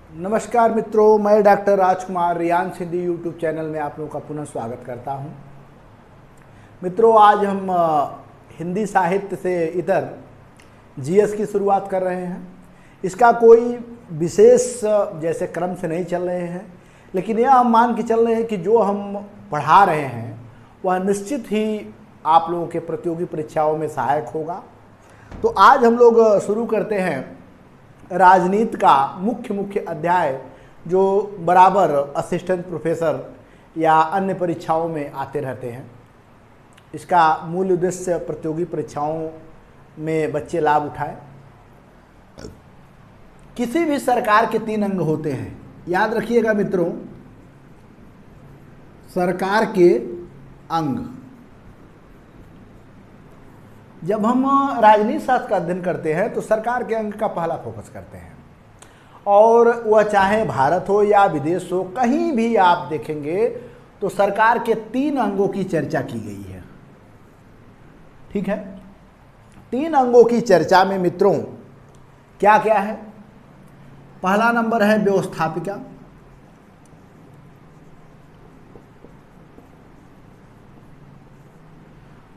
नमस्कार मित्रों, मैं डॉक्टर राजकुमार रियान सिंधी यूट्यूब चैनल में आप लोगों का पुनः स्वागत करता हूं। मित्रों, आज हम हिंदी साहित्य से इतर जीएस की शुरुआत कर रहे हैं। इसका कोई विशेष जैसे क्रम से नहीं चल रहे हैं, लेकिन यह हम मान के चल रहे हैं कि जो हम पढ़ा रहे हैं वह निश्चित ही आप लोगों के प्रतियोगी परीक्षाओं में सहायक होगा। तो आज हम लोग शुरू करते हैं राजनीति का मुख्य अध्याय, जो बराबर असिस्टेंट प्रोफेसर या अन्य परीक्षाओं में आते रहते हैं। इसका मूल उद्देश्य प्रतियोगी परीक्षाओं में बच्चे लाभ उठाएं। किसी भी सरकार के 3 अंग होते हैं, याद रखिएगा मित्रों, सरकार के अंग। जब हम राजनीति शास्त्र का अध्ययन करते हैं तो सरकार के अंग का पहला फोकस करते हैं, और वह चाहे भारत हो या विदेश हो, कहीं भी आप देखेंगे तो सरकार के 3 अंगों की चर्चा की गई है। ठीक है, 3 अंगों की चर्चा में मित्रों क्या क्या है? पहला नंबर है व्यवस्थापिका,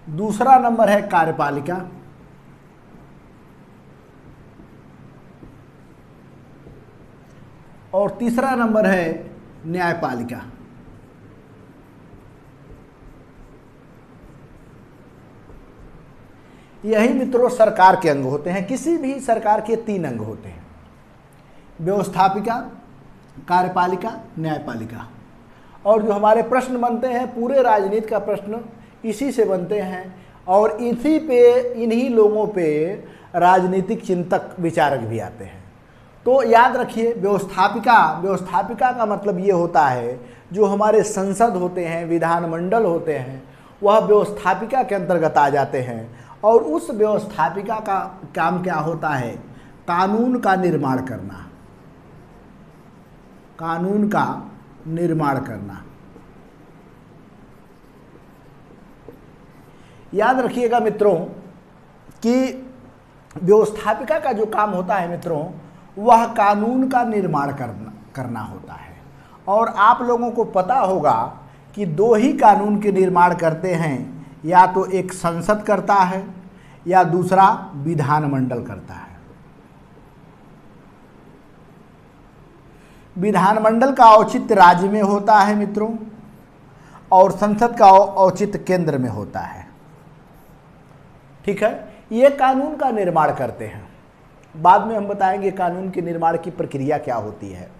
दूसरा नंबर है कार्यपालिका, और तीसरा नंबर है न्यायपालिका। यही मित्रों सरकार के अंग होते हैं। किसी भी सरकार के 3 अंग होते हैं: व्यवस्थापिका, कार्यपालिका, न्यायपालिका। और जो हमारे प्रश्न बनते हैं, पूरे राजनीति का प्रश्न इसी से बनते हैं, और इसी पे, इन्हीं लोगों पे राजनीतिक चिंतक विचारक भी आते हैं। तो याद रखिए, व्यवस्थापिका का मतलब ये होता है जो हमारे संसद होते हैं, विधानमंडल होते हैं, वह व्यवस्थापिका के अंतर्गत आ जाते हैं। और उस व्यवस्थापिका का काम क्या होता है? कानून का निर्माण करना, कानून का निर्माण करना। याद रखिएगा मित्रों कि व्यवस्थापिका का जो काम होता है मित्रों, वह कानून का निर्माण करना होता है। और आप लोगों को पता होगा कि 2 ही कानून के निर्माण करते हैं, या तो एक संसद करता है या दूसरा विधानमंडल करता है। विधानमंडल का औचित्य राज्य में होता है मित्रों, और संसद का औचित्य केंद्र में होता है। ठीक है, ये कानून का निर्माण करते हैं। बाद में हम बताएंगे कानून के निर्माण की प्रक्रिया क्या होती है।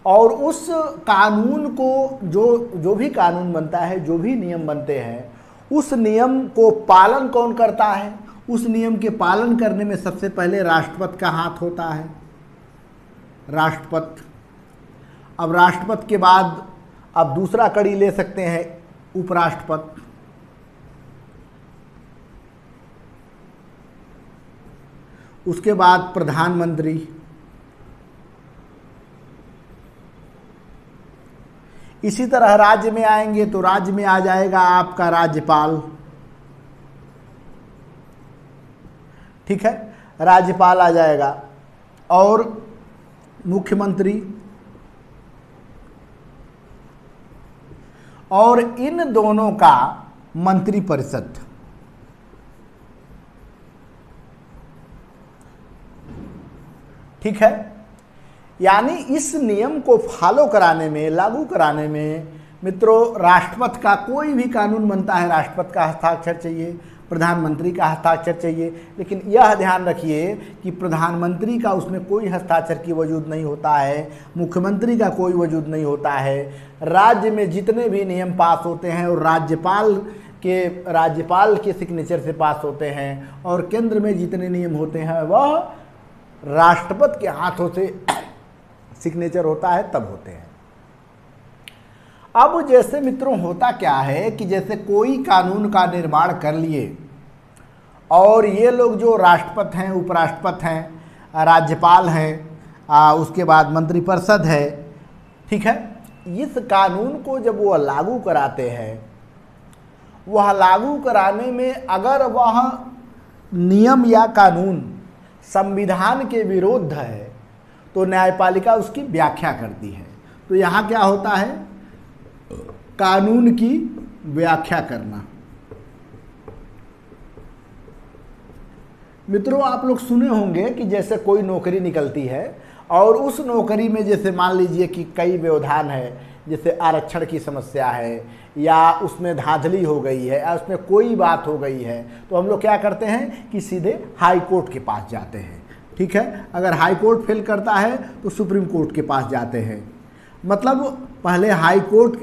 और उस कानून को, जो भी कानून बनता है, जो भी नियम बनते हैं, उस नियम को पालन कौन करता है? उस नियम के पालन करने में सबसे पहले राष्ट्रपति का हाथ होता है, राष्ट्रपति। अब राष्ट्रपति के बाद अब दूसरा कड़ी ले सकते हैं उपराष्ट्रपति, उसके बाद प्रधानमंत्री, इसी तरह राज्य में आएंगे तो राज्य में आ जाएगा आपका राज्यपाल। ठीक है, राज्यपाल आ जाएगा, और मुख्यमंत्री, और इन दोनों का मंत्रिपरिषद। ठीक है, यानी इस नियम को फॉलो कराने में, लागू कराने में मित्रों, राष्ट्रपति का कोई भी कानून बनता है, राष्ट्रपति का हस्ताक्षर चाहिए, प्रधानमंत्री का हस्ताक्षर चाहिए। लेकिन यह ध्यान रखिए कि प्रधानमंत्री का उसमें कोई हस्ताक्षर की वजूद नहीं होता है, मुख्यमंत्री का कोई वजूद नहीं होता है। राज्य में जितने भी नियम पास होते हैं और राज्यपाल के सिग्नेचर से पास होते हैं, और केंद्र में जितने नियम होते हैं वह राष्ट्रपति के हाथों से सिग्नेचर होता है, तब होते हैं। अब जैसे मित्रों होता क्या है कि जैसे कोई कानून का निर्माण कर लिए, और ये लोग जो राष्ट्रपति हैं, उपराष्ट्रपति हैं, राज्यपाल हैं, उसके बाद मंत्रिपरिषद है। ठीक है, इस कानून को जब वह लागू कराते हैं, वह लागू कराने में अगर वह नियम या कानून संविधान के विरुद्ध है तो न्यायपालिका उसकी व्याख्या करती है। तो यहाँ क्या होता है, कानून की व्याख्या करना। मित्रों, आप लोग सुने होंगे कि जैसे कोई नौकरी निकलती है और उस नौकरी में जैसे मान लीजिए कि कई व्यवधान है, जैसे आरक्षण की समस्या है या उसमें धांधली हो गई है या उसमें कोई बात हो गई है, तो हम लोग क्या करते हैं कि सीधे हाई कोर्ट के पास जाते हैं। ठीक है, अगर हाई कोर्ट फेल करता है तो सुप्रीम कोर्ट के पास जाते हैं। मतलब पहले हाई कोर्ट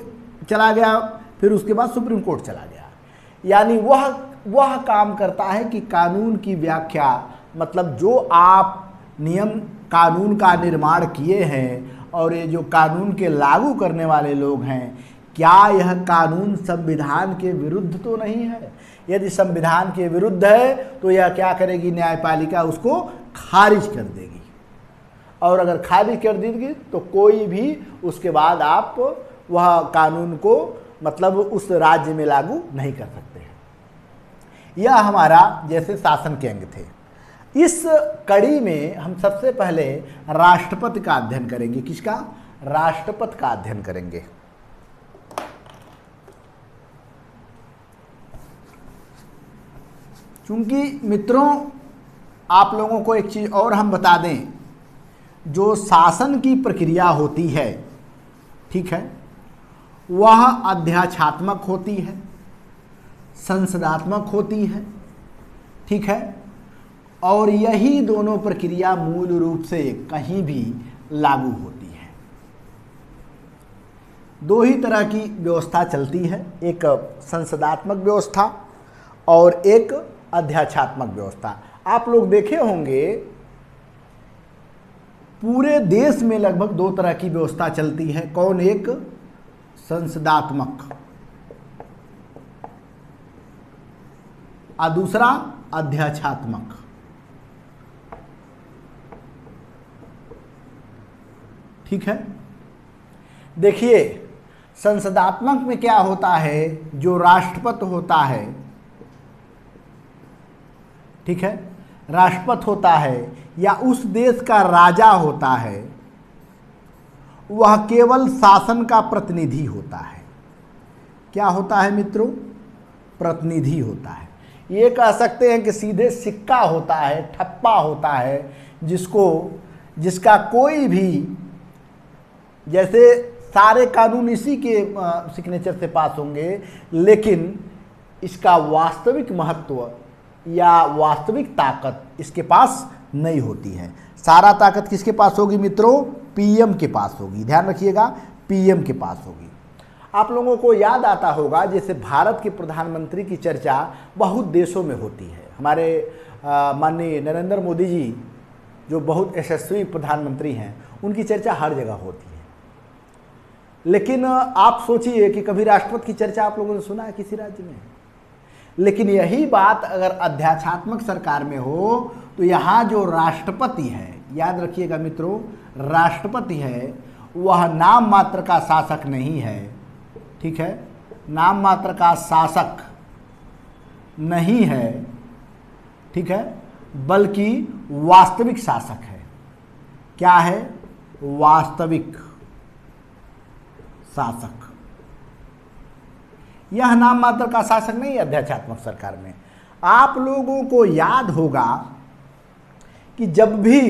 चला गया, फिर उसके बाद सुप्रीम कोर्ट चला गया। यानी वह काम करता है कि कानून की व्याख्या, मतलब जो आप नियम कानून का निर्माण किए हैं और ये जो कानून के लागू करने वाले लोग हैं, क्या यह कानून संविधान के विरुद्ध तो नहीं है। यदि संविधान के विरुद्ध है तो यह क्या करेगी, न्यायपालिका उसको खारिज कर देगी। और अगर खारिज कर देगी तो कोई भी उसके बाद आप वह कानून को मतलब उस राज्य में लागू नहीं कर सकते हैं। यह हमारा जैसे शासन के अंग थे। इस कड़ी में हम सबसे पहले राष्ट्रपति का अध्ययन करेंगे। किसका? राष्ट्रपति का अध्ययन करेंगे। क्योंकि मित्रों, आप लोगों को एक चीज और हम बता दें, जो शासन की प्रक्रिया होती है, ठीक है, वह अध्यात्मात्मक होती है, संसदात्मक होती है। ठीक है, और यही दोनों प्रक्रिया मूल रूप से कहीं भी लागू होती है। दो ही तरह की व्यवस्था चलती है, एक संसदात्मक व्यवस्था और एक अध्यात्मात्मक व्यवस्था। आप लोग देखे होंगे पूरे देश में लगभग दो तरह की व्यवस्था चलती है। कौन? एक संसदात्मक और दूसरा अध्यात्मात्मक। ठीक है, देखिए संसदात्मक में क्या होता है, जो राष्ट्रपति होता है, ठीक है, राष्ट्रपति होता है या उस देश का राजा होता है, वह केवल शासन का प्रतिनिधि होता है। क्या होता है मित्रों? प्रतिनिधि होता है। ये कह सकते हैं कि सीधे सिक्का होता है, ठप्पा होता है, जिसका कोई भी, जैसे सारे कानून इसी के सिग्नेचर से पास होंगे, लेकिन इसका वास्तविक महत्व या वास्तविक ताकत इसके पास नहीं होती है। सारा ताकत किसके पास होगी मित्रों? पीएम के पास होगी। ध्यान रखिएगा, पीएम के पास होगी। आप लोगों को याद आता होगा, जैसे भारत के प्रधानमंत्री की चर्चा बहुत देशों में होती है। हमारे माननीय नरेंद्र मोदी जी जो बहुत यशस्वी प्रधानमंत्री हैं, उनकी चर्चा हर जगह होती है। लेकिन आप सोचिए कि कभी राष्ट्रपति की चर्चा आप लोगों ने सुना है किसी राज्य में? लेकिन यही बात अगर अध्यात्मात्मक सरकार में हो तो यहाँ जो राष्ट्रपति है, याद रखिएगा मित्रों, राष्ट्रपति है, वह नाम मात्र का शासक नहीं है। ठीक है, नाम मात्र का शासक नहीं है, ठीक है, बल्कि वास्तविक शासक है। क्या है? वास्तविक शासक। यह नाम मात्र का शासक नहीं है अध्यात्मात्मक सरकार में। आप लोगों को याद होगा कि जब भी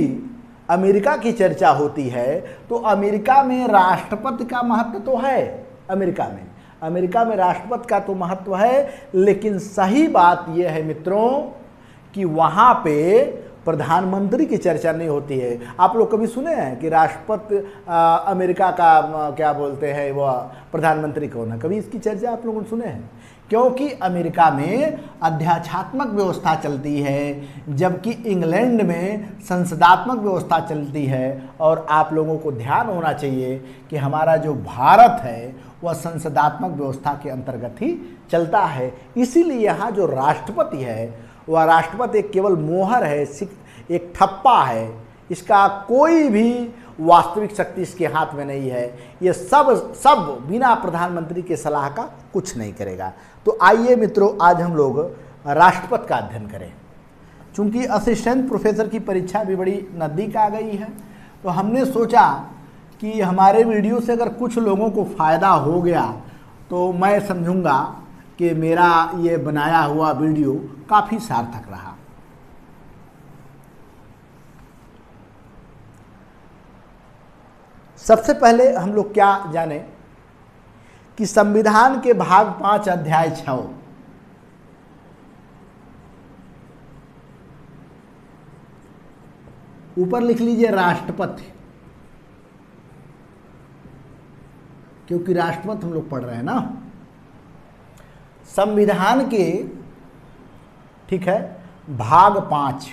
अमेरिका की चर्चा होती है तो अमेरिका में राष्ट्रपति का महत्व तो है। अमेरिका में राष्ट्रपति का तो महत्व है, लेकिन सही बात यह है मित्रों कि वहाँ पे प्रधानमंत्री की चर्चा नहीं होती है। आप लोग कभी सुने हैं कि राष्ट्रपति अमेरिका का क्या बोलते हैं, वह प्रधानमंत्री कौन है? कभी इसकी चर्चा आप लोगों ने सुने हैं? क्योंकि अमेरिका में अध्यात्मात्मक व्यवस्था चलती है, जबकि इंग्लैंड में संसदात्मक व्यवस्था चलती है। और आप लोगों को ध्यान होना चाहिए कि हमारा जो भारत है वह संसदात्मक व्यवस्था के अंतर्गत ही चलता है। इसीलिए यहाँ जो राष्ट्रपति है वह राष्ट्रपति एक केवल मोहर है, एक ठप्पा है। इसका कोई भी वास्तविक शक्ति इसके हाथ में नहीं है। ये सब बिना प्रधानमंत्री के सलाह का कुछ नहीं करेगा। तो आइए मित्रों, आज हम लोग राष्ट्रपति का अध्ययन करें। चूंकि असिस्टेंट प्रोफेसर की परीक्षा भी बड़ी नज़दीक आ गई है, तो हमने सोचा कि हमारे वीडियो से अगर कुछ लोगों को फ़ायदा हो गया तो मैं समझूंगा कि मेरा ये बनाया हुआ वीडियो काफ़ी सार्थक रहा। सबसे पहले हम लोग क्या जाने कि संविधान के भाग 5 अध्याय 6 ऊपर लिख लीजिए राष्ट्रपति, क्योंकि राष्ट्रपति हम लोग पढ़ रहे हैं ना। संविधान के, ठीक है, भाग 5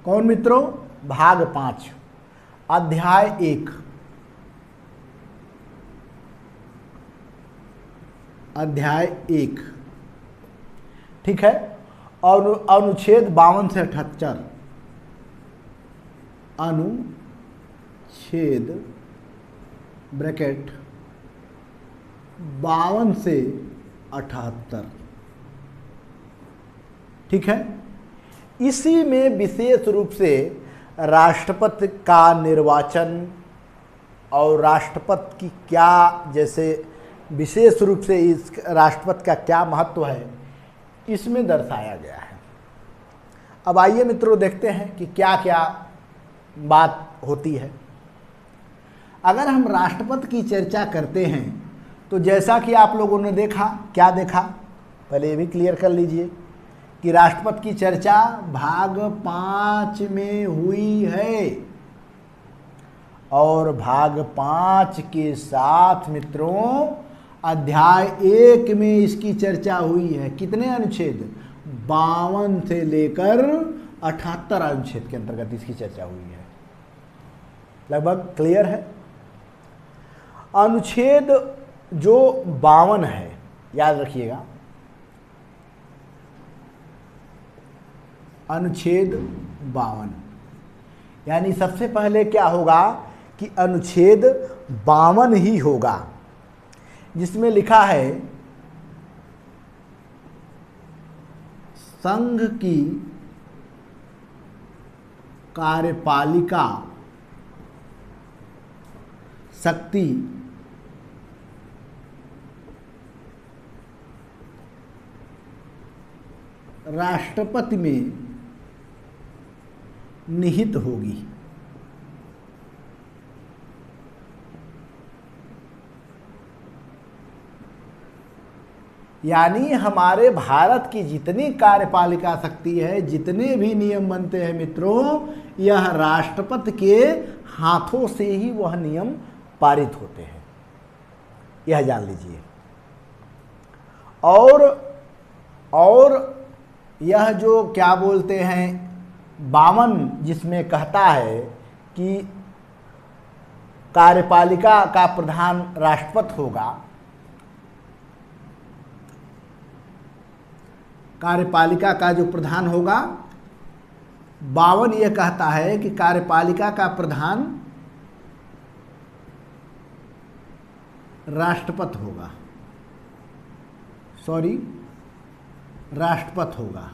कौन मित्रों? भाग 5 अध्याय 1 ठीक है, और अनुच्छेद 52 से 78 अनुच्छेद ब्रैकेट 52 से 78, ठीक है। इसी में विशेष रूप से राष्ट्रपति का निर्वाचन और राष्ट्रपति की क्या, जैसे विशेष रूप से इस राष्ट्रपति का क्या महत्व है, इसमें दर्शाया गया है। अब आइए मित्रों देखते हैं कि क्या क्या बात होती है। अगर हम राष्ट्रपति की चर्चा करते हैं तो जैसा कि आप लोगों ने देखा, क्या देखा, पहले ये भी क्लियर कर लीजिए कि राष्ट्रपति की चर्चा भाग 5 में हुई है और भाग 5 के साथ मित्रों अध्याय 1 में इसकी चर्चा हुई है। कितने अनुच्छेद? 52 से लेकर 78 अनुच्छेद के अंतर्गत इसकी चर्चा हुई है। लगभग क्लियर है। अनुच्छेद जो 52 है, याद रखिएगा, अनुच्छेद 52, यानी सबसे पहले क्या होगा कि अनुच्छेद 52 ही होगा जिसमें लिखा है संघ की कार्यपालिका शक्ति राष्ट्रपति में निहित होगी। यानी हमारे भारत की जितनी कार्यपालिका शक्ति है, जितने भी नियम बनते हैं मित्रों, यह राष्ट्रपति के हाथों से ही वह नियम पारित होते हैं, यह जान लीजिए। और यह जो क्या बोलते हैं 52 जिसमें कहता है कि कार्यपालिका का प्रधान राष्ट्रपति होगा, कार्यपालिका का जो प्रधान होगा, 52 यह कहता है कि कार्यपालिका का प्रधान राष्ट्रपति होगा, राष्ट्रपति होगा,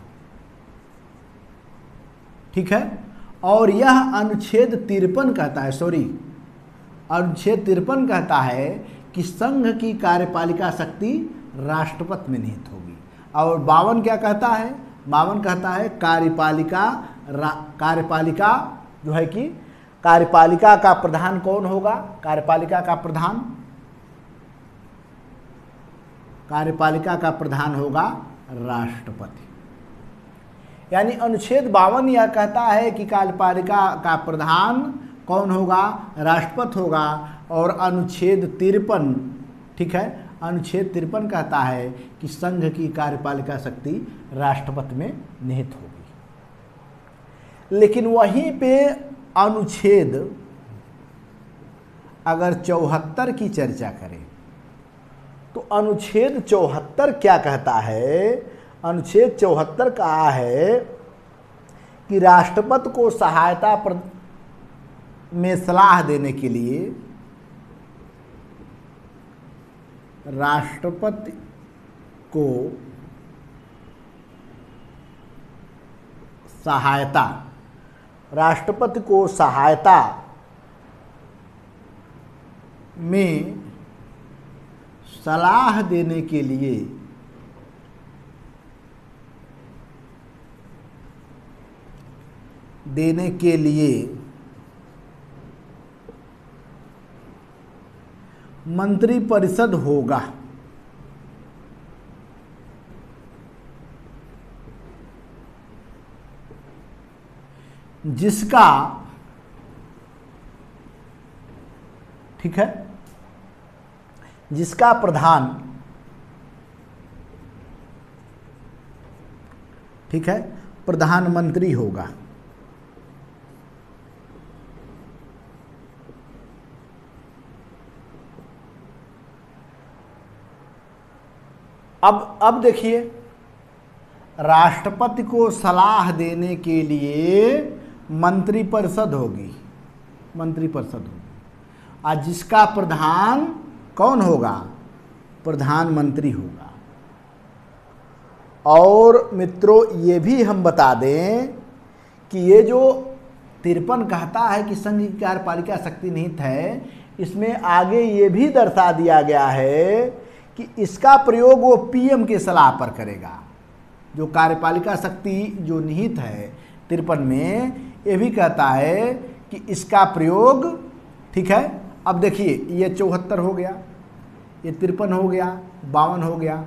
ठीक है। और यह अनुच्छेद 53 कहता है, अनुच्छेद 53 कहता है कि संघ की कार्यपालिका शक्ति राष्ट्रपति में निहित होगी। और 52 क्या कहता है? 52 कहता है कार्यपालिका जो है कि कार्यपालिका का प्रधान कौन होगा? कार्यपालिका का प्रधान होगा राष्ट्रपति। यानी अनुच्छेद 52 यह कहता है कि कार्यपालिका का प्रधान कौन होगा? राष्ट्रपति होगा। और अनुच्छेद 53, ठीक है, अनुच्छेद 53 कहता है कि संघ की कार्यपालिका शक्ति राष्ट्रपति में निहित होगी। लेकिन वहीं पे अनुच्छेद अगर 74 की चर्चा करें तो अनुच्छेद 74 क्या कहता है? अनुच्छेद 74 कहा है कि राष्ट्रपति को सहायता में सलाह देने के लिए राष्ट्रपति को सहायता, राष्ट्रपति को सहायता में सलाह देने के लिए मंत्रिपरिषद होगा। जिसका, ठीक है, जिसका प्रधान, ठीक है, प्रधानमंत्री होगा। अब देखिए, राष्ट्रपति को सलाह देने के लिए मंत्रिपरिषद होगी, मंत्रिपरिषद होगी, और जिसका प्रधान कौन होगा? प्रधानमंत्री होगा। और मित्रों ये भी हम बता दें कि ये जो 53 कहता है कि संघ की कार्यपालिका शक्ति निहित है, इसमें आगे ये भी दर्शा दिया गया है कि इसका प्रयोग वो पीएम की सलाह पर करेगा। जो कार्यपालिका शक्ति जो निहित है 53 में, ये भी कहता है कि इसका प्रयोग, ठीक है। अब देखिए ये 74 हो गया, ये 53 हो गया, 52 हो गया।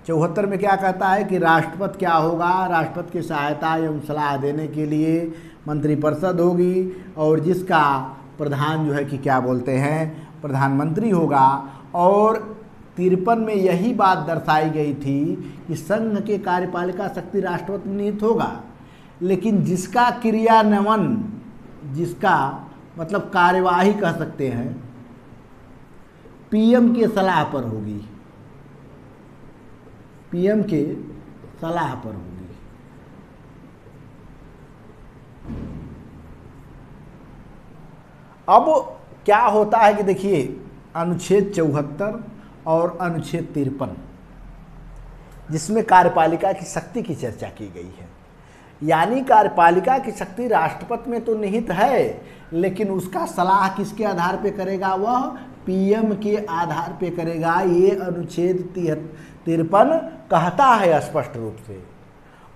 74 में क्या कहता है कि राष्ट्रपति क्या होगा? राष्ट्रपति की सहायता एवं सलाह देने के लिए मंत्रिपरिषद होगी, और जिसका प्रधान जो है कि क्या बोलते हैं, प्रधानमंत्री होगा। और 53 में यही बात दर्शाई गई थी कि संघ के कार्यपालिका शक्ति राष्ट्रपति में निहित होगा, लेकिन जिसका क्रियान्वयन, जिसका मतलब कार्यवाही कह सकते हैं, पीएम के सलाह पर होगी, पीएम के सलाह पर होगी। अब क्या होता है कि देखिए अनुच्छेद 74 और अनुच्छेद 53 जिसमें कार्यपालिका की शक्ति की चर्चा की गई है, यानी कार्यपालिका की शक्ति राष्ट्रपति में तो निहित है, लेकिन उसका सलाह किसके आधार पे करेगा? वह पीएम के आधार पे करेगा। ये अनुच्छेद 53 कहता है स्पष्ट रूप से।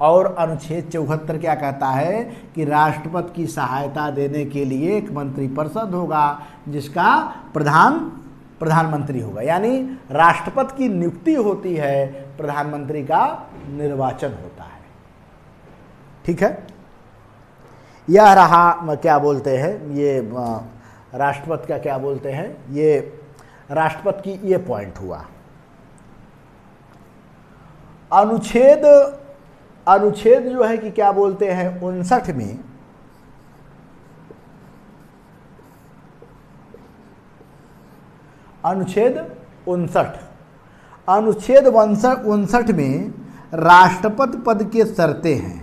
और अनुच्छेद 74 क्या कहता है कि राष्ट्रपति की सहायता देने के लिए एक मंत्रिपरिषद होगा, जिसका प्रधानमंत्री होगा। यानी राष्ट्रपति की नियुक्ति होती है, प्रधानमंत्री का निर्वाचन होता है। ठीक है, यह रहा क्या बोलते हैं, ये राष्ट्रपति का क्या बोलते हैं, ये राष्ट्रपति की ये पॉइंट हुआ। अनुच्छेद जो है कि क्या बोलते हैं 59 में, अनुच्छेद 59 में राष्ट्रपति पद के शर्तें हैं।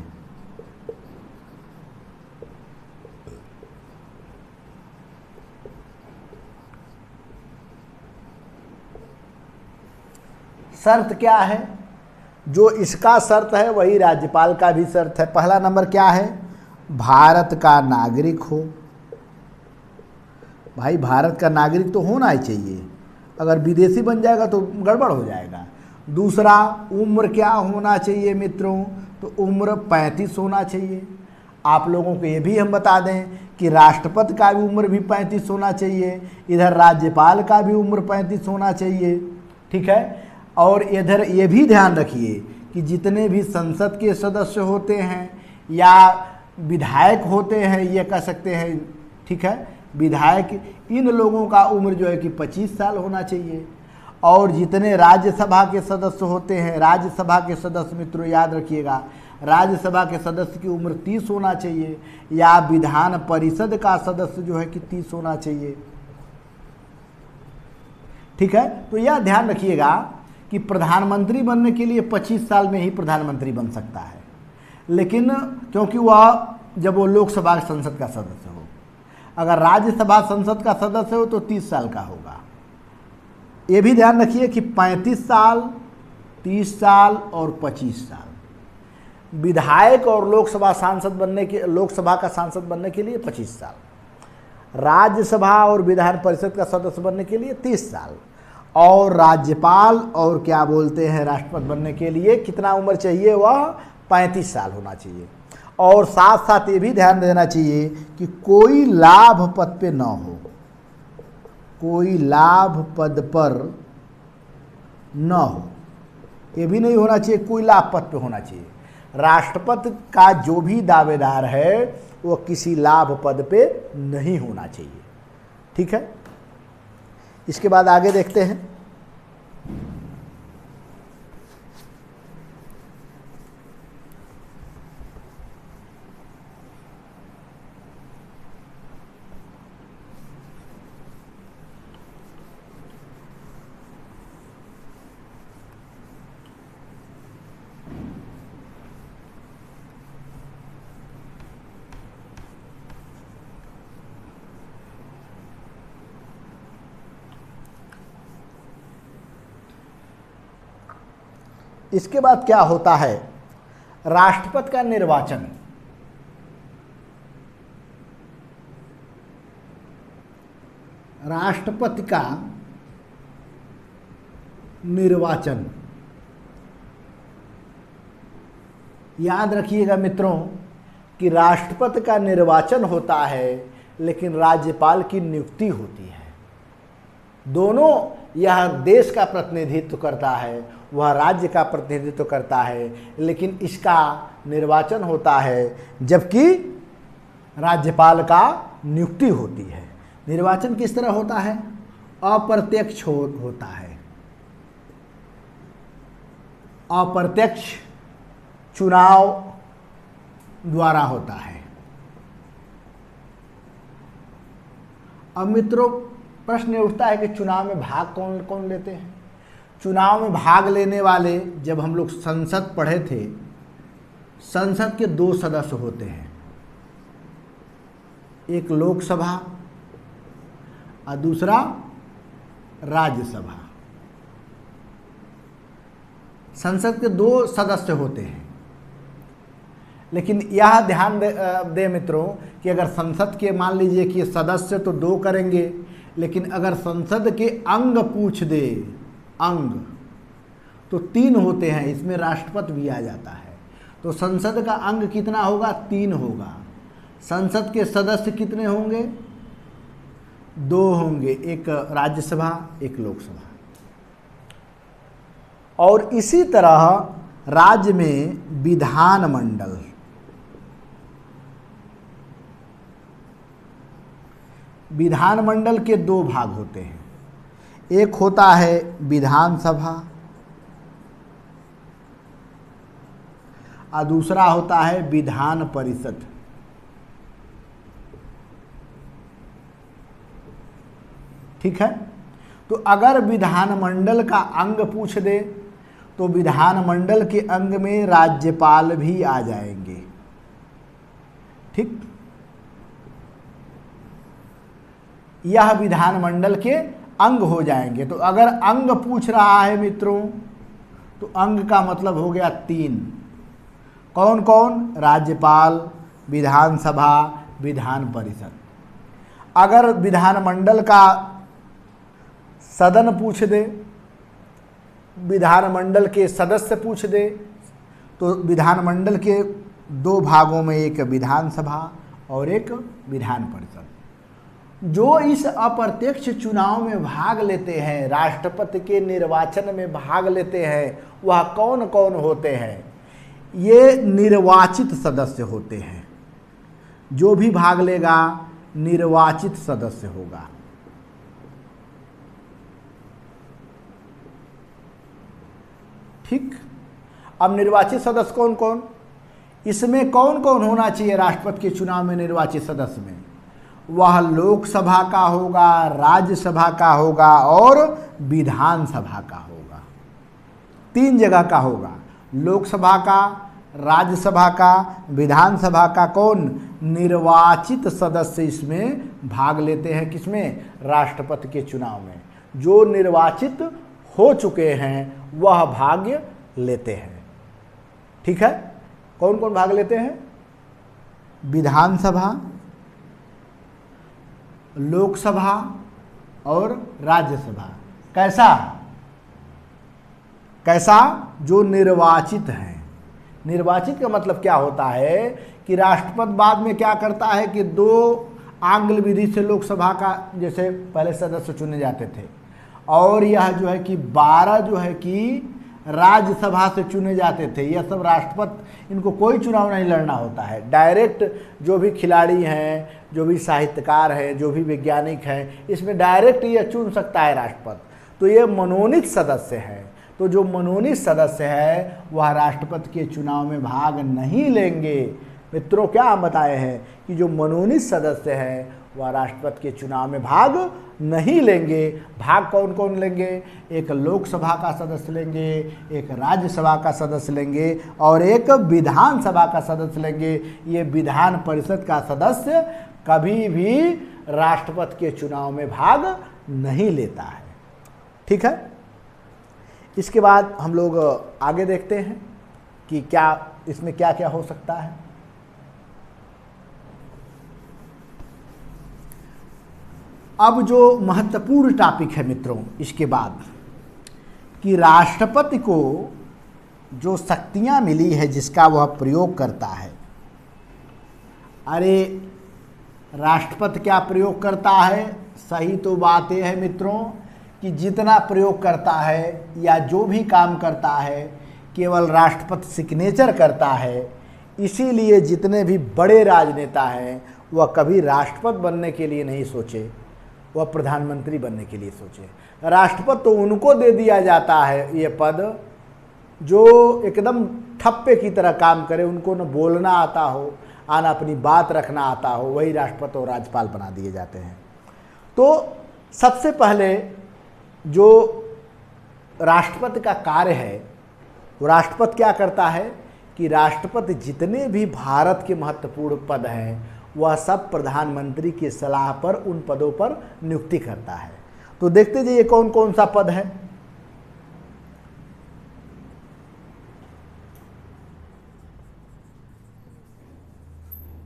शर्त क्या है? जो इसका शर्त है वही राज्यपाल का भी शर्त है। पहला नंबर क्या है? भारत का नागरिक हो। भाई भारत का नागरिक तो होना ही चाहिए, अगर विदेशी बन जाएगा तो गड़बड़ हो जाएगा। दूसरा, उम्र क्या होना चाहिए मित्रों? तो उम्र 35 होना चाहिए। आप लोगों को ये भी हम बता दें कि राष्ट्रपति का भी उम्र भी 35 होना चाहिए, इधर राज्यपाल का भी उम्र 35 होना चाहिए। ठीक है, और इधर ये भी ध्यान रखिए कि जितने भी संसद के सदस्य होते हैं या विधायक होते हैं, ये कह सकते हैं, ठीक है, विधायक, इन लोगों का उम्र जो है कि 25 साल होना चाहिए। और जितने राज्यसभा के सदस्य होते हैं, राज्यसभा के सदस्य मित्रों याद रखिएगा, राज्यसभा के सदस्य की उम्र 30 होना चाहिए, या विधान परिषद का सदस्य जो है कि 30 होना चाहिए। ठीक है, तो यह ध्यान रखिएगा कि प्रधानमंत्री बनने के लिए 25 साल में ही प्रधानमंत्री बन सकता है, लेकिन क्योंकि वह जब वो लोकसभा संसद का सदस्य हो, अगर राज्यसभा संसद का सदस्य हो तो 30 साल का होगा। ये भी ध्यान रखिए कि 35 साल, 30 साल और 25 साल, विधायक और लोकसभा का सांसद बनने के लिए 25 साल, राज्यसभा और विधान परिषद का सदस्य बनने के लिए 30 साल, और राज्यपाल और क्या बोलते हैं राष्ट्रपति बनने के लिए कितना उम्र चाहिए, वह 35 साल होना चाहिए। और साथ साथ ये भी ध्यान देना चाहिए कि कोई लाभ पद पे न हो, कोई लाभ पद पर न हो, ये भी नहीं होना चाहिए कोई लाभ पद पे होना चाहिए। राष्ट्रपति का जो भी दावेदार है वो किसी लाभ पद पे नहीं होना चाहिए। ठीक है, इसके बाद आगे देखते हैं। इसके बाद क्या होता है, राष्ट्रपति का निर्वाचन। राष्ट्रपति का निर्वाचन, याद रखिएगा मित्रों कि राष्ट्रपति का निर्वाचन होता है लेकिन राज्यपाल की नियुक्ति होती है। दोनों, यह देश का प्रतिनिधित्व करता है, वह राज्य का प्रतिनिधित्व करता है, लेकिन इसका निर्वाचन होता है जबकि राज्यपाल का नियुक्ति होती है। निर्वाचन किस तरह होता है, अप्रत्यक्ष होता है, अप्रत्यक्ष चुनाव द्वारा होता है। अब मित्रों प्रश्न उठता है कि चुनाव में भाग कौन कौन लेते हैं। चुनाव में भाग लेने वाले, जब हम लोग संसद पढ़े थे, संसद के 2 सदस्य होते हैं, एक लोकसभा और दूसरा राज्यसभा। संसद के 2 सदस्य होते हैं, लेकिन यह ध्यान दे मित्रों कि अगर संसद के मान लीजिए कि सदस्य तो 2 करेंगे, लेकिन अगर संसद के अंग पूछ दे, अंग तो 3 होते हैं, इसमें राष्ट्रपति भी आ जाता है। तो संसद का अंग कितना होगा, 3 होगा। संसद के सदस्य कितने होंगे, 2 होंगे, एक राज्यसभा एक लोकसभा। और इसी तरह राज्य में विधानमंडल, विधानमंडल के 2 भाग होते हैं, एक होता है विधानसभा और दूसरा होता है विधान परिषद। ठीक है, तो अगर विधानमंडल का अंग पूछ दे तो विधानमंडल के अंग में राज्यपाल भी आ जाएंगे। ठीक, यह विधानमंडल के अंग हो जाएंगे। तो अगर अंग पूछ रहा है मित्रों तो अंग का मतलब हो गया 3। कौन कौन, राज्यपाल, विधानसभा, विधान परिषद। अगर विधानमंडल का सदन पूछ दे, विधानमंडल के सदस्य पूछ दे, तो विधानमंडल के 2 भागों में एक विधानसभा और एक विधान परिषद। जो इस अप्रत्यक्ष चुनाव में भाग लेते हैं, राष्ट्रपति के निर्वाचन में भाग लेते हैं, वह कौन कौन होते हैं, ये निर्वाचित सदस्य होते हैं। जो भी भाग लेगा निर्वाचित सदस्य होगा। ठीक, अब निर्वाचित सदस्य कौन कौन, इसमें कौन कौन होना चाहिए राष्ट्रपति के चुनाव में निर्वाचित सदस्य में, वह लोकसभा का होगा, राज्यसभा का होगा और विधानसभा का होगा। 3 जगह का होगा, लोकसभा का, राज्यसभा का, विधानसभा का। कौन, निर्वाचित सदस्य इसमें भाग लेते हैं। किसमें, राष्ट्रपति के चुनाव में। जो निर्वाचित हो चुके हैं वह भाग लेते हैं। ठीक है, कौन कौन भाग लेते हैं? विधानसभा, लोकसभा और राज्यसभा। कैसा? कैसा? जो निर्वाचित हैं। निर्वाचित का मतलब क्या होता है कि राष्ट्रपति बाद में क्या करता है कि 2 आंग्ल विधि से लोकसभा का जैसे पहले सदस्य चुने जाते थे, और यह जो है कि 12 जो है कि राज्यसभा से चुने जाते थे। यह सब राष्ट्रपति, इनको कोई चुनाव नहीं लड़ना होता है, डायरेक्ट जो भी खिलाड़ी हैं, जो भी साहित्यकार हैं, जो भी वैज्ञानिक हैं, इसमें डायरेक्ट यह चुन सकता है राष्ट्रपति। तो ये मनोनीत सदस्य है। तो जो मनोनीत सदस्य है वह राष्ट्रपति के चुनाव में भाग नहीं लेंगे। मित्रों, क्या हम बताए हैं कि जो मनोनीत सदस्य है वह राष्ट्रपति के चुनाव में भाग नहीं लेंगे। भाग कौन कौन लेंगे? एक लोकसभा का सदस्य लेंगे, एक राज्यसभा का सदस्य लेंगे और एक विधानसभा का सदस्य लेंगे। ये विधान परिषद का सदस्य कभी भी राष्ट्रपति के चुनाव में भाग नहीं लेता है। ठीक है। इसके बाद हम लोग आगे देखते हैं कि क्या इसमें क्या क्या हो सकता है। अब जो महत्वपूर्ण टॉपिक है मित्रों इसके बाद, कि राष्ट्रपति को जो शक्तियां मिली है जिसका वह प्रयोग करता है। अरे राष्ट्रपति क्या प्रयोग करता है? सही तो बात यह है मित्रों कि जितना प्रयोग करता है या जो भी काम करता है केवल राष्ट्रपति सिग्नेचर करता है। इसीलिए जितने भी बड़े राजनेता हैं वह कभी राष्ट्रपति बनने के लिए नहीं सोचे, वह प्रधानमंत्री बनने के लिए सोचे। राष्ट्रपति तो उनको दे दिया जाता है ये पद जो एकदम ठप्पे की तरह काम करे, उनको न बोलना आता हो, न अपनी बात रखना आता हो, वही राष्ट्रपति और राज्यपाल बना दिए जाते हैं। तो सबसे पहले जो राष्ट्रपति का कार्य है, वो राष्ट्रपति क्या करता है कि राष्ट्रपति जितने भी भारत के महत्वपूर्ण पद हैं वह सब प्रधानमंत्री की सलाह पर उन पदों पर नियुक्ति करता है। तो देखते जाइए कौन कौन सा पद है।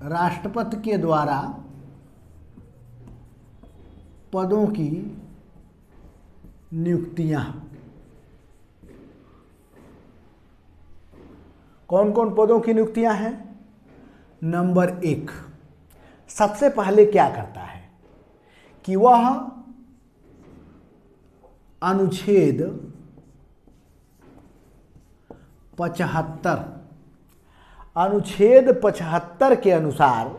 राष्ट्रपति के द्वारा पदों की नियुक्तियां, कौन कौन पदों की नियुक्तियां हैं? नंबर 1, सबसे पहले क्या करता है कि वह अनुच्छेद 75 के अनुसार,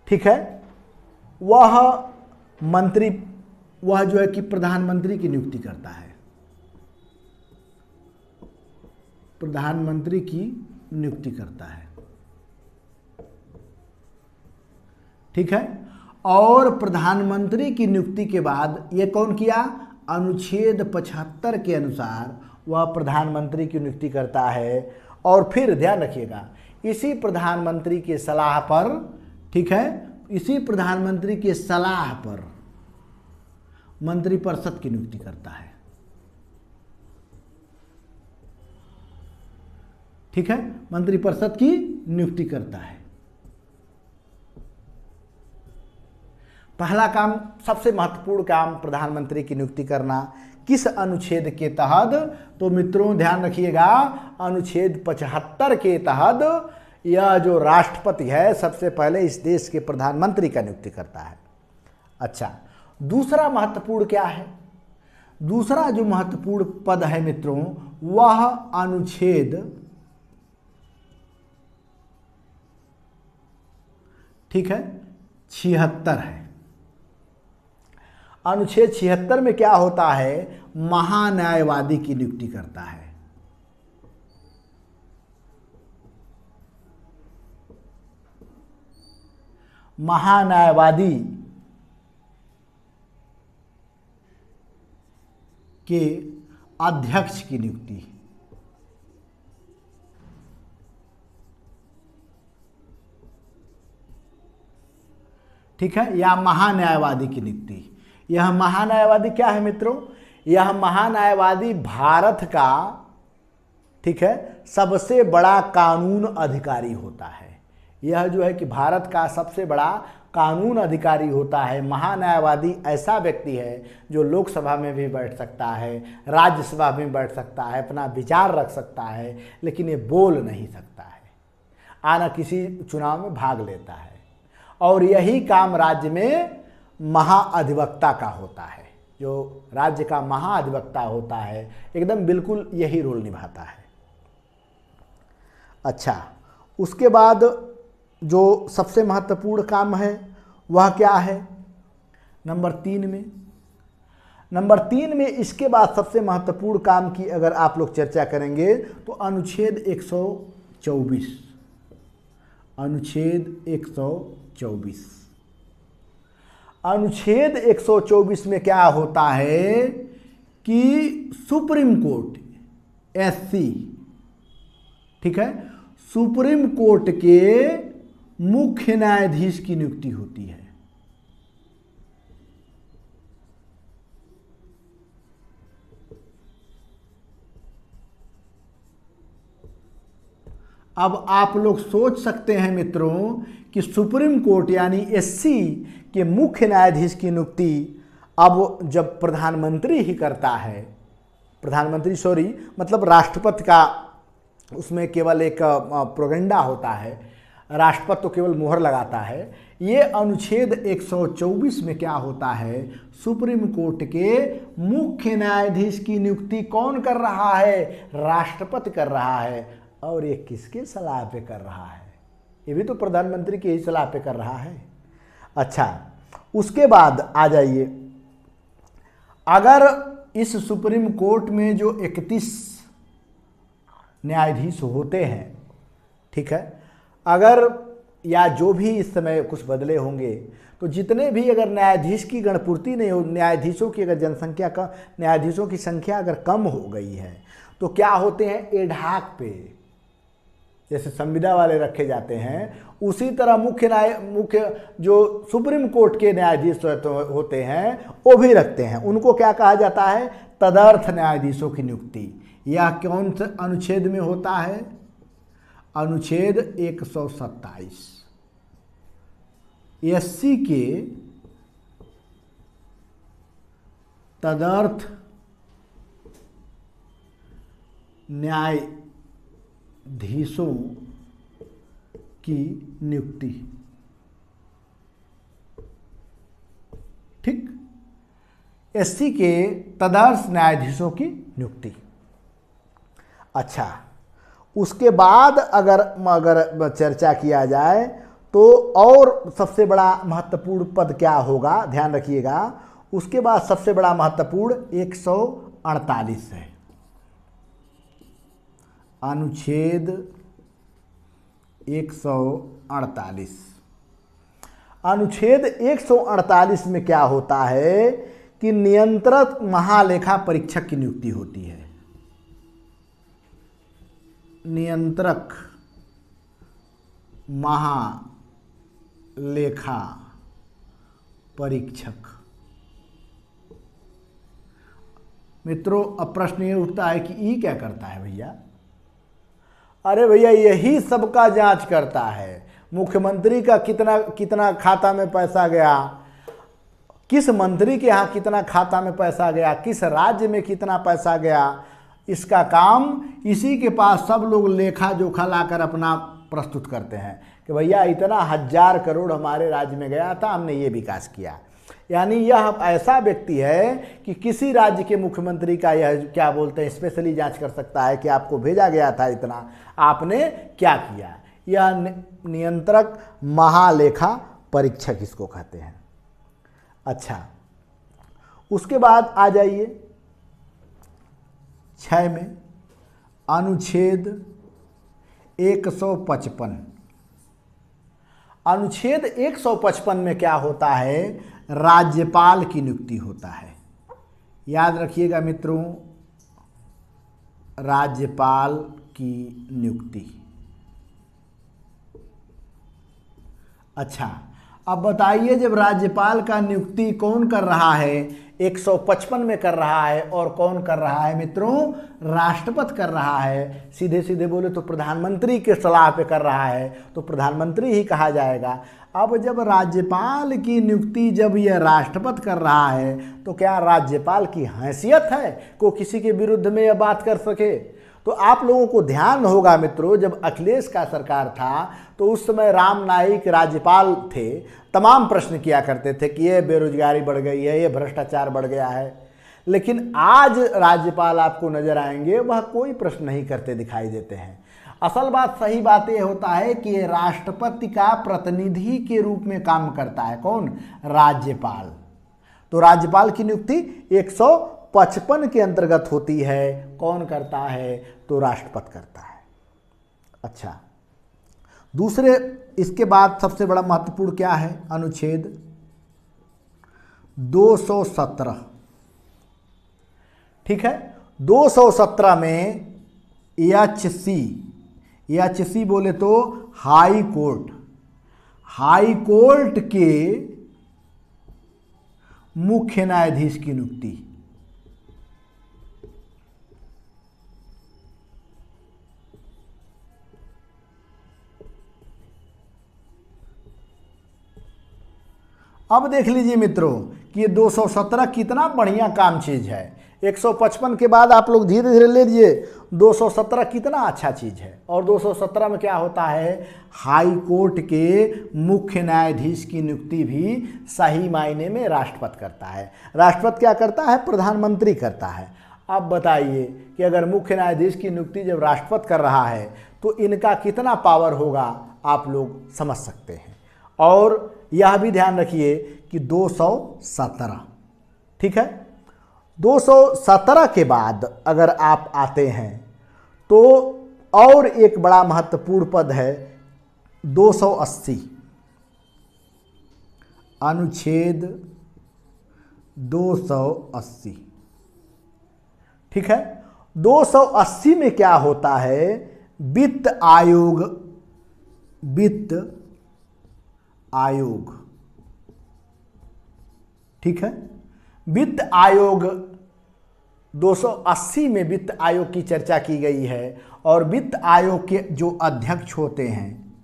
ठीक है, वह मंत्री, वह जो है कि प्रधानमंत्री की नियुक्ति करता है। प्रधानमंत्री की नियुक्ति करता है, ठीक है। और प्रधानमंत्री की नियुक्ति के बाद ये कौन किया? अनुच्छेद 75 के अनुसार वह प्रधानमंत्री की नियुक्ति करता है। और फिर ध्यान रखिएगा, इसी प्रधानमंत्री के सलाह पर, ठीक है, इसी प्रधानमंत्री के सलाह पर मंत्रिपरिषद की नियुक्ति करता है, ठीक है, मंत्रिपरिषद की नियुक्ति करता है। पहला काम, सबसे महत्वपूर्ण काम प्रधानमंत्री की नियुक्ति करना। किस अनुच्छेद के तहत? तो मित्रों ध्यान रखिएगा, अनुच्छेद 75 के तहत यह जो राष्ट्रपति है सबसे पहले इस देश के प्रधानमंत्री का नियुक्ति करता है। अच्छा, दूसरा महत्वपूर्ण क्या है? दूसरा जो महत्वपूर्ण पद है मित्रों वह अनुच्छेद, ठीक है, 76 है। अनुच्छेद 76 में क्या होता है? महान्यायवादी की नियुक्ति करता है। महान्यायवादी के अध्यक्ष की नियुक्ति, ठीक है, या महान्यायवादी की नियुक्ति। यह महान्यायवादी क्या है मित्रों? यह महान्यायवादी भारत का ठीक है, सबसे बड़ा कानून अधिकारी होता है। यह जो है कि भारत का सबसे बड़ा कानून अधिकारी होता है। महान्यायवादी ऐसा व्यक्ति है जो लोकसभा में भी बैठ सकता है, राज्यसभा में बैठ सकता है, अपना विचार रख सकता है, लेकिन ये बोल नहीं सकता है, आना किसी चुनाव में भाग लेता है। और यही काम राज्य में महाअधिवक्ता का होता है। जो राज्य का महाअधिवक्ता होता है एकदम बिल्कुल यही रोल निभाता है। अच्छा, उसके बाद जो सबसे महत्वपूर्ण काम है वह क्या है? नंबर 3 में, नंबर 3 में इसके बाद सबसे महत्वपूर्ण काम की अगर आप लोग चर्चा करेंगे तो अनुच्छेद 124, अनुच्छेद 124, अनुच्छेद 124 में क्या होता है कि सुप्रीम कोर्ट एससी, ठीक है, सुप्रीम कोर्ट के मुख्य न्यायाधीश की नियुक्ति होती है। अब आप लोग सोच सकते हैं मित्रों कि सुप्रीम कोर्ट यानी एससी के मुख्य न्यायाधीश की नियुक्ति अब जब प्रधानमंत्री ही करता है, प्रधानमंत्री सॉरी मतलब राष्ट्रपति का उसमें केवल एक प्रोपेगेंडा होता है, राष्ट्रपति तो केवल मुहर लगाता है। ये अनुच्छेद 124 में क्या होता है? सुप्रीम कोर्ट के मुख्य न्यायाधीश की नियुक्ति कौन कर रहा है? राष्ट्रपति कर रहा है। और ये किसके सलाह पे कर रहा है? ये भी तो प्रधानमंत्री की ही सलाह पे कर रहा है। अच्छा, उसके बाद आ जाइए, अगर इस सुप्रीम कोर्ट में जो 31 न्यायाधीश होते हैं, ठीक है, अगर या जो भी इस समय कुछ बदले होंगे तो जितने भी अगर न्यायाधीश की गणपूर्ति नहीं हो, न्यायाधीशों की अगर जनसंख्या का न्यायाधीशों की संख्या अगर कम हो गई है तो क्या होते हैं? एडहाक पे जैसे संविदा वाले रखे जाते हैं, उसी तरह मुख्य जो सुप्रीम कोर्ट के न्यायाधीश होते हैं वो भी रखते हैं। उनको क्या कहा जाता है? तदर्थ न्यायाधीशों की नियुक्ति। यह कौन से अनुच्छेद में होता है? अनुच्छेद 127। एससी के तदर्थ न्यायाधीशों की नियुक्ति, ठीक, एससी के तदर्थ न्यायाधीशों की नियुक्ति। अच्छा, उसके बाद अगर चर्चा किया जाए तो और सबसे बड़ा महत्वपूर्ण पद क्या होगा? ध्यान रखिएगा, उसके बाद सबसे बड़ा महत्वपूर्ण 148 है। अनुच्छेद 148, अनुच्छेद 148 में क्या होता है कि नियंत्रक महालेखा परीक्षक की नियुक्ति होती है। नियंत्रक महालेखा परीक्षक। मित्रों, अब प्रश्न ये उठता है कि ई क्या करता है भैया? अरे भैया, यही सबका जांच करता है। मुख्यमंत्री का कितना खाता में पैसा गया, किस मंत्री के यहाँ कितना खाता में पैसा गया, किस राज्य में कितना पैसा गया, इसका काम इसी के पास सब लोग लेखा जोखा लाकर अपना प्रस्तुत करते हैं कि भैया इतना 1000 करोड़ हमारे राज्य में गया था, हमने ये विकास किया। यानी यह ऐसा व्यक्ति है कि किसी राज्य के मुख्यमंत्री का यह क्या बोलते हैं स्पेशली जांच कर सकता है कि आपको भेजा गया था इतना, आपने क्या किया। यह नियंत्रक महालेखा परीक्षक इसको कहते हैं। अच्छा, उसके बाद आ जाइए 6 में, अनुच्छेद 155। अनुच्छेद 155 में क्या होता है? राज्यपाल की नियुक्ति होता है। याद रखिएगा मित्रों, राज्यपाल की नियुक्ति। अच्छा, अब बताइए, जब राज्यपाल का नियुक्ति कौन कर रहा है? 155 में कर रहा है। और कौन कर रहा है मित्रों? राष्ट्रपति कर रहा है। सीधे सीधे बोले तो प्रधानमंत्री के सलाह पे कर रहा है तो प्रधानमंत्री ही कहा जाएगा। अब जब राज्यपाल की नियुक्ति जब यह राष्ट्रपति कर रहा है तो क्या राज्यपाल की हैसियत है को किसी के विरुद्ध में यह बात कर सके? तो आप लोगों को ध्यान होगा मित्रों, जब अखिलेश का सरकार था तो उस समय राम नाईक राज्यपाल थे, तमाम प्रश्न किया करते थे कि ये बेरोजगारी बढ़ गई है, ये भ्रष्टाचार बढ़ गया है। लेकिन आज राज्यपाल आपको नजर आएंगे वह कोई प्रश्न नहीं करते दिखाई देते हैं। असल बात, सही बात यह होता है कि राष्ट्रपति का प्रतिनिधि के रूप में काम करता है कौन? राज्यपाल। तो राज्यपाल की नियुक्ति 155 के अंतर्गत होती है। कौन करता है? तो राष्ट्रपति करता है। अच्छा, दूसरे इसके बाद सबसे बड़ा महत्वपूर्ण क्या है? अनुच्छेद 217। ठीक है, 217 में एचसी बोले तो हाई कोर्ट के मुख्य न्यायाधीश की नियुक्ति। अब देख लीजिए मित्रों कि ये 217 कितना बढ़िया काम चीज है। 155 के बाद आप लोग धीरे धीरे ले लीजिए 217 कितना अच्छा चीज है। और 217 में क्या होता है? हाई कोर्ट के मुख्य न्यायाधीश की नियुक्ति भी सही मायने में राष्ट्रपति करता है। राष्ट्रपति क्या करता है? प्रधानमंत्री करता है। अब बताइए कि अगर मुख्य न्यायाधीश की नियुक्ति जब राष्ट्रपति कर रहा है तो इनका कितना पावर होगा, आप लोग समझ सकते हैं। और यह भी ध्यान रखिए कि 217, ठीक है, 217 के बाद अगर आप आते हैं तो और एक बड़ा महत्वपूर्ण पद है 280, अनुच्छेद 280। ठीक है, 280 में क्या होता है? वित्त आयोग। ठीक है, वित्त आयोग 280 में वित्त आयोग की चर्चा की गई है। और वित्त आयोग के जो अध्यक्ष होते हैं,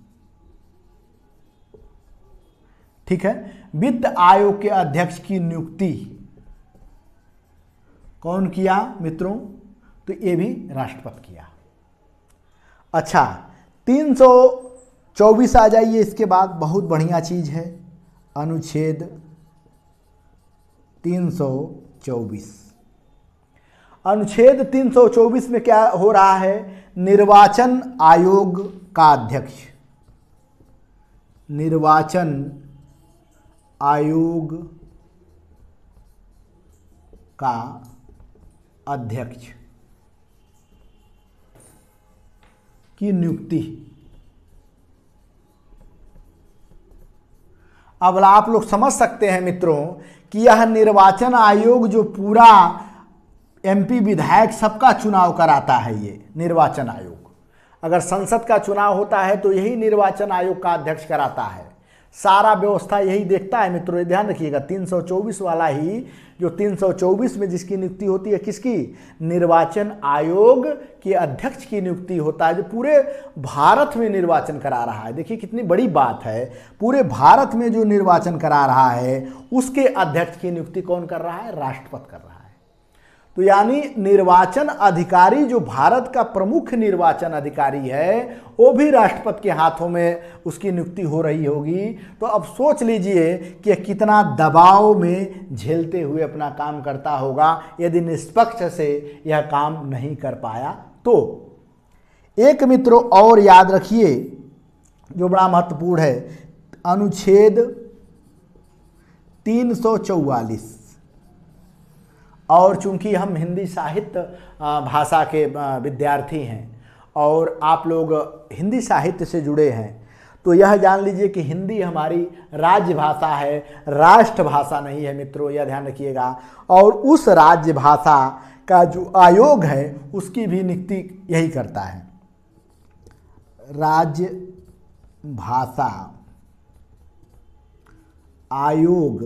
ठीक है, वित्त आयोग के अध्यक्ष की नियुक्ति कौन किया मित्रों? तो ये भी राष्ट्रपति किया। अच्छा, 324 आ जाइए इसके बाद, बहुत बढ़िया चीज है, अनुच्छेद 324। अनुच्छेद 324 में क्या हो रहा है? निर्वाचन आयोग का अध्यक्ष, निर्वाचन आयोग का अध्यक्ष की नियुक्ति। अब आप लोग समझ सकते हैं मित्रों कि यह निर्वाचन आयोग जो पूरा एमपी विधायक सबका चुनाव कराता है, ये निर्वाचन आयोग। अगर संसद का चुनाव होता है तो यही निर्वाचन आयोग का अध्यक्ष कराता है। सारा व्यवस्था यही देखता है मित्रों, ध्यान रखिएगा। 324 वाला ही जो 324 में जिसकी नियुक्ति होती है, किसकी? निर्वाचन आयोग के अध्यक्ष की नियुक्ति होता है, जो पूरे भारत में निर्वाचन करा रहा है। देखिए कितनी बड़ी बात है, पूरे भारत में जो निर्वाचन करा रहा है उसके अध्यक्ष की नियुक्ति कौन कर रहा है? राष्ट्रपति कर रहा है। तो यानी निर्वाचन अधिकारी जो भारत का प्रमुख निर्वाचन अधिकारी है वो भी राष्ट्रपति के हाथों में उसकी नियुक्ति हो रही होगी। तो अब सोच लीजिए कि कितना दबाव में झेलते हुए अपना काम करता होगा यदि निष्पक्ष से यह काम नहीं कर पाया तो। एक मित्रों और याद रखिए जो बड़ा महत्वपूर्ण है, अनुच्छेद 344। और चूंकि हम हिंदी साहित्य भाषा के विद्यार्थी हैं और आप लोग हिंदी साहित्य से जुड़े हैं तो यह जान लीजिए कि हिंदी हमारी राजभाषा है, राष्ट्रभाषा नहीं है मित्रों, यह ध्यान रखिएगा। और उस राजभाषा का जो आयोग है उसकी भी नियुक्ति यही करता है, राजभाषा आयोग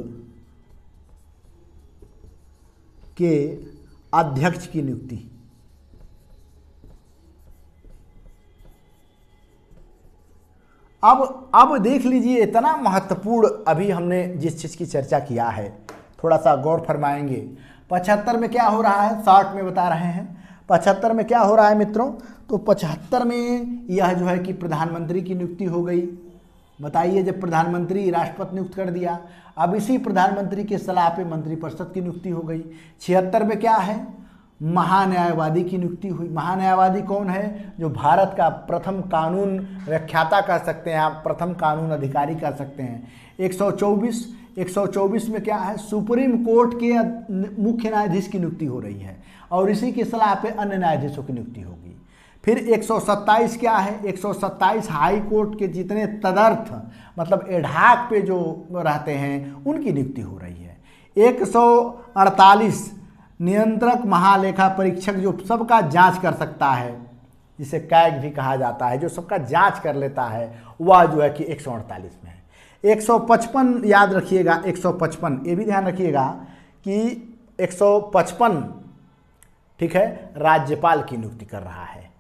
के अध्यक्ष की नियुक्ति। अब देख लीजिए, इतना महत्वपूर्ण अभी हमने जिस चीज़ की चर्चा किया है, थोड़ा सा गौर फरमाएंगे। 75 में क्या हो रहा है, शॉर्ट में बता रहे हैं। 75 में क्या हो रहा है मित्रों, तो 75 में यह जो है कि प्रधानमंत्री की नियुक्ति हो गई। बताइए, जब प्रधानमंत्री राष्ट्रपति नियुक्त कर दिया, अब इसी प्रधानमंत्री के सलाह पे मंत्रिपरिषद की नियुक्ति हो गई। 76 में क्या है, महान्यायवादी की नियुक्ति हुई। महान्यायवादी कौन है, जो भारत का प्रथम कानून व्याख्याता कर सकते हैं आप, प्रथम कानून अधिकारी कर सकते हैं। 124 में क्या है, सुप्रीम कोर्ट के मुख्य न्यायाधीश की नियुक्ति हो रही है और इसी की सलाह पे अन्य न्यायाधीशों की नियुक्ति होगी। फिर 127 क्या है, 127 हाई कोर्ट के जितने तदर्थ मतलब एढाक पे जो रहते हैं उनकी नियुक्ति हो रही है। 148 नियंत्रक महालेखा परीक्षक, जो सबका जांच कर सकता है, जिसे कैग भी कहा जाता है, जो सबका जांच कर लेता है, वह जो है कि 148 में है। 155 याद रखिएगा, 155 ये भी ध्यान रखिएगा कि 155 ठीक है, राज्यपाल की नियुक्ति कर रहा है।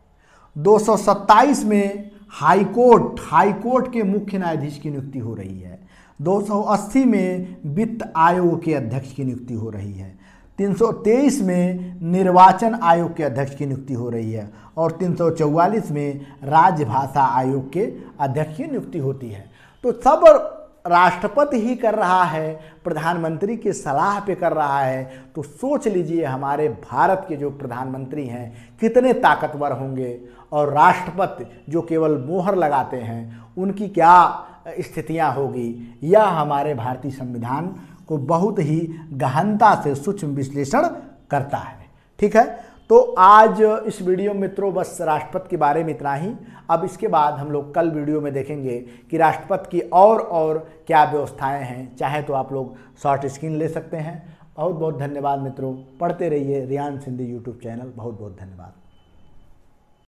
227 में हाईकोर्ट के मुख्य न्यायाधीश की नियुक्ति हो रही है। 280 में वित्त आयोग के अध्यक्ष की नियुक्ति हो रही है। 323 में निर्वाचन आयोग के अध्यक्ष की नियुक्ति हो रही है और 344 में राजभाषा आयोग के अध्यक्ष की नियुक्ति होती है। तो सब राष्ट्रपति ही कर रहा है, प्रधानमंत्री की सलाह पे कर रहा है। तो सोच लीजिए हमारे भारत के जो प्रधानमंत्री हैं कितने ताकतवर होंगे, और राष्ट्रपति जो केवल मोहर लगाते हैं उनकी क्या स्थितियां होगी। यह हमारे भारतीय संविधान को बहुत ही गहनता से सूक्ष्म विश्लेषण करता है। ठीक है, तो आज इस वीडियो में मित्रों बस राष्ट्रपति के बारे में इतना ही। अब इसके बाद हम लोग कल वीडियो में देखेंगे कि राष्ट्रपति की और क्या व्यवस्थाएं हैं। चाहे तो आप लोग शॉर्ट स्क्रीन ले सकते हैं। बहुत बहुत धन्यवाद मित्रों, पढ़ते रहिए रियान सिंधी यूट्यूब चैनल। बहुत बहुत धन्यवाद।